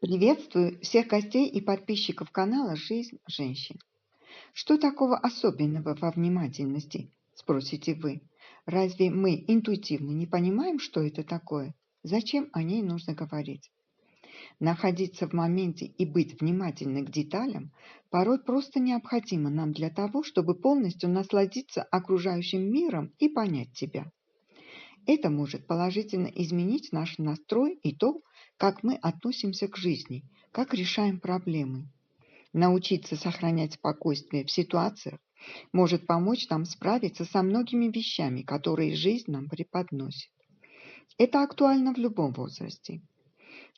Приветствую всех гостей и подписчиков канала «Жизнь женщин». Что такого особенного во внимательности, спросите вы? Разве мы интуитивно не понимаем, что это такое? Зачем о ней нужно говорить? Находиться в моменте и быть внимательны к деталям порой просто необходимо нам для того, чтобы полностью насладиться окружающим миром и понять себя. Это может положительно изменить наш настрой и то, как мы относимся к жизни, как решаем проблемы. Научиться сохранять спокойствие в ситуациях может помочь нам справиться со многими вещами, которые жизнь нам преподносит. Это актуально в любом возрасте.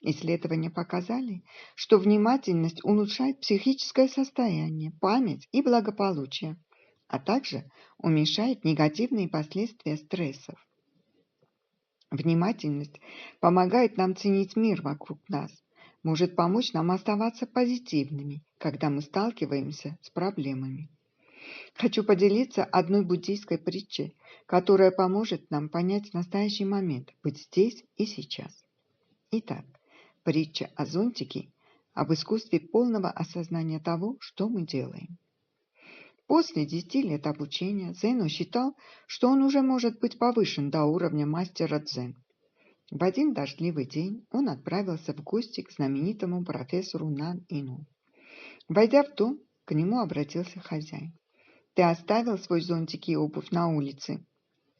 Исследования показали, что внимательность улучшает психическое состояние, память и благополучие, а также уменьшает негативные последствия стрессов. Внимательность помогает нам ценить мир вокруг нас, может помочь нам оставаться позитивными, когда мы сталкиваемся с проблемами. Хочу поделиться одной буддийской притчей, которая поможет нам понять настоящий момент, быть здесь и сейчас. Итак, притча о зонтике, об искусстве полного осознания того, что мы делаем. После 10 лет обучения Зено считал, что он уже может быть повышен до уровня мастера дзен. В один дождливый день он отправился в гости к знаменитому профессору Нан Ину. Войдя в дом, к нему обратился хозяин. «Ты оставил свой зонтик и обувь на улице?»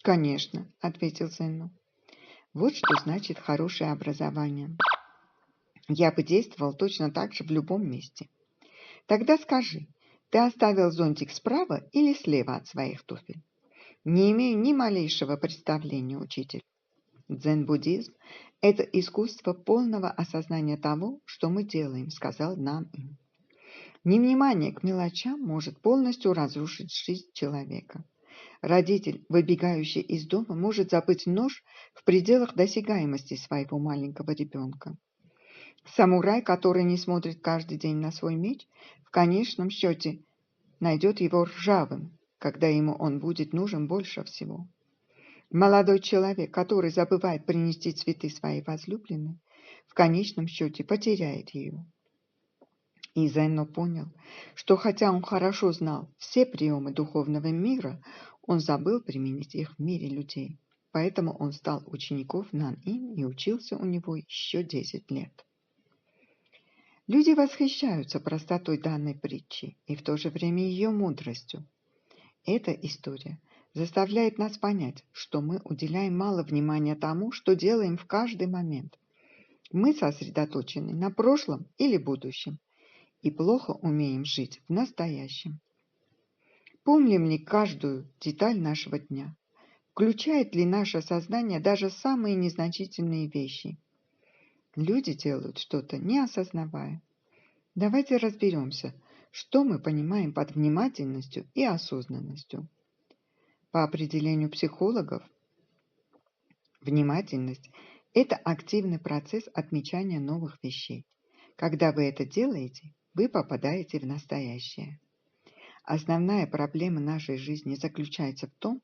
«Конечно», — ответил Зено. «Вот что значит хорошее образование. Я бы действовал точно так же в любом месте. Тогда скажи, ты оставил зонтик справа или слева от своих туфель?» «Не имею ни малейшего представления, учитель». Дзен-буддизм – это искусство полного осознания того, что мы делаем, сказал Нан Ин. Невнимание к мелочам может полностью разрушить жизнь человека. Родитель, выбегающий из дома, может забыть нож в пределах досягаемости своего маленького ребенка. Самурай, который не смотрит каждый день на свой меч, в конечном счете найдет его ржавым, когда ему он будет нужен больше всего. Молодой человек, который забывает принести цветы своей возлюбленной, в конечном счете потеряет ее. И Зенно понял, что хотя он хорошо знал все приемы духовного мира, он забыл применить их в мире людей. Поэтому он стал учеником Нан Ин и учился у него еще 10 лет. Люди восхищаются простотой данной притчи и в то же время ее мудростью. Эта история заставляет нас понять, что мы уделяем мало внимания тому, что делаем в каждый момент. Мы сосредоточены на прошлом или будущем и плохо умеем жить в настоящем. Помним ли каждую деталь нашего дня? Включает ли наше сознание даже самые незначительные вещи? Люди делают что-то, не осознавая. Давайте разберемся, что мы понимаем под внимательностью и осознанностью. По определению психологов, внимательность – это активный процесс отмечания новых вещей. Когда вы это делаете, вы попадаете в настоящее. Основная проблема нашей жизни заключается в том,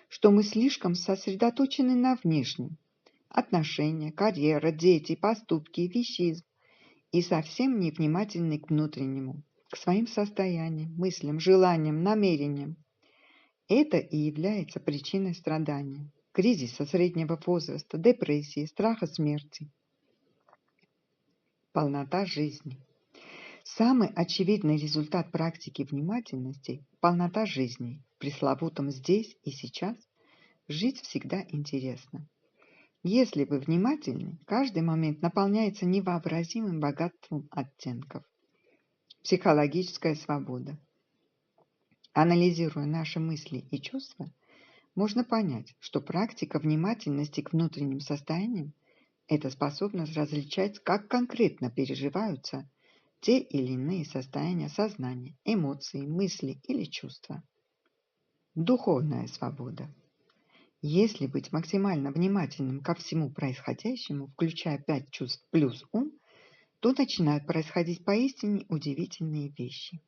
что мы слишком сосредоточены на внешнем – отношения, карьера, дети, поступки, вещизм – и совсем не внимательны к внутреннему, к своим состояниям, мыслям, желаниям, намерениям. Это и является причиной страдания, кризиса среднего возраста, депрессии, страха смерти. Полнота жизни. Самый очевидный результат практики внимательности – полнота жизни. В пресловутом «здесь и сейчас» жить всегда интересно. Если вы внимательны, каждый момент наполняется невообразимым богатством оттенков. Психологическая свобода. Анализируя наши мысли и чувства, можно понять, что практика внимательности к внутренним состояниям – это способность различать, как конкретно переживаются те или иные состояния сознания, эмоции, мысли или чувства. Духовная свобода. Если быть максимально внимательным ко всему происходящему, включая 5 чувств плюс ум, то начинают происходить поистине удивительные вещи.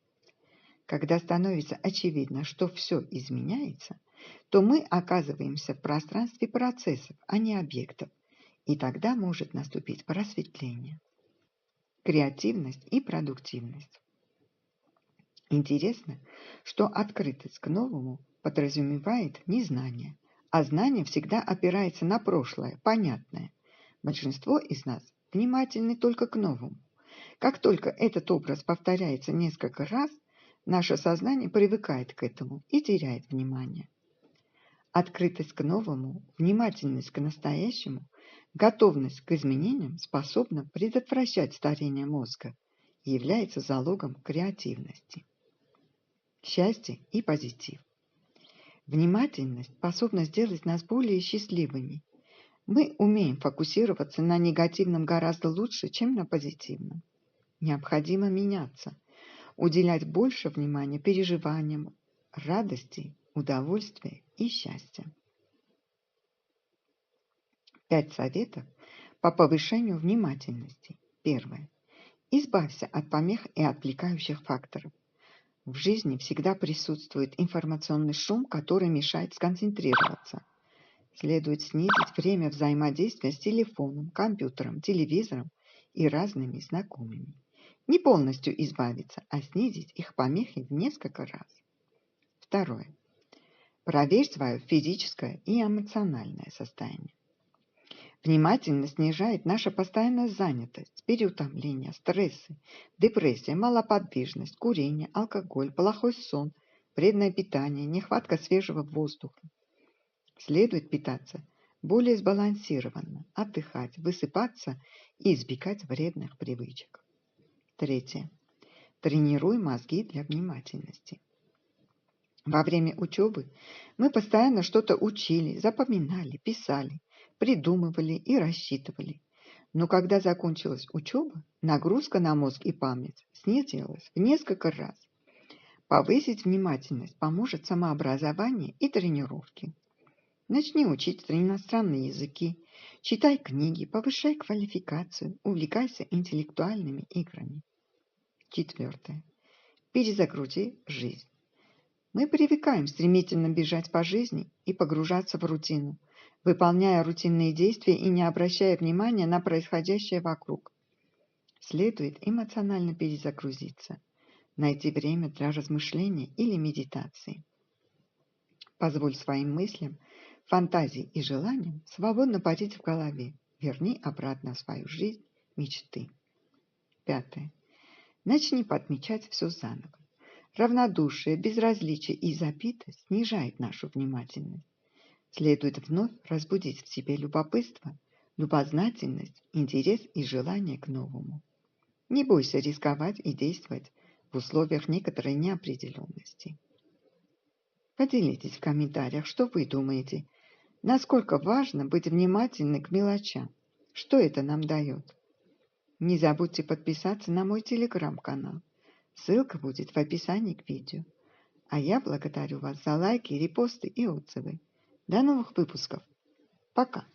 Когда становится очевидно, что все изменяется, то мы оказываемся в пространстве процессов, а не объектов, и тогда может наступить просветление. креативность и продуктивность. Интересно, что открытость к новому подразумевает незнание, а знание всегда опирается на прошлое, понятное. Большинство из нас внимательны только к новому. Как только этот образ повторяется несколько раз, наше сознание привыкает к этому и теряет внимание. Открытость к новому, внимательность к настоящему, готовность к изменениям способна предотвращать старение мозга и является залогом креативности. Счастье и позитив. Внимательность способна сделать нас более счастливыми. Мы умеем фокусироваться на негативном гораздо лучше, чем на позитивном. Необходимо меняться, уделять больше внимания переживаниям, радости, удовольствия и счастья. 5 советов по повышению внимательности. Первое. Избавься от помех и отвлекающих факторов. В жизни всегда присутствует информационный шум, который мешает сконцентрироваться. Следует снизить время взаимодействия с телефоном, компьютером, телевизором и разными знакомыми. Не полностью избавиться, а снизить их помехи в несколько раз. Второе. Проверь свое физическое и эмоциональное состояние. Внимательность снижает наша постоянная занятость, переутомление, стрессы, депрессия, малоподвижность, курение, алкоголь, плохой сон, вредное питание, нехватка свежего воздуха. Следует питаться более сбалансированно, отдыхать, высыпаться и избегать вредных привычек. Третье. Тренируй мозги для внимательности. Во время учебы мы постоянно что-то учили, запоминали, писали, придумывали и рассчитывали. Но когда закончилась учеба, нагрузка на мозг и память снизилась в несколько раз. Повысить внимательность поможет самообразование и тренировки. Начни учить иностранные языки, читай книги, повышай квалификацию, увлекайся интеллектуальными играми. Четвертое. Перезагрузи жизнь. Мы привыкаем стремительно бежать по жизни и погружаться в рутину, выполняя рутинные действия и не обращая внимания на происходящее вокруг. Следует эмоционально перезагрузиться, найти время для размышления или медитации. Позволь своим мыслям, фантазии и желаниям свободно парить в голове. Верни обратно в свою жизнь мечты. Пятое. Начни подмечать все заново. Равнодушие, безразличие и забитость снижает нашу внимательность. Следует вновь разбудить в себе любопытство, любознательность, интерес и желание к новому. Не бойся рисковать и действовать в условиях некоторой неопределенности. Поделитесь в комментариях, что вы думаете, насколько важно быть внимательны к мелочам, что это нам дает. Не забудьте подписаться на мой телеграм-канал. Ссылка будет в описании к видео. А я благодарю вас за лайки, репосты и отзывы. До новых выпусков. Пока!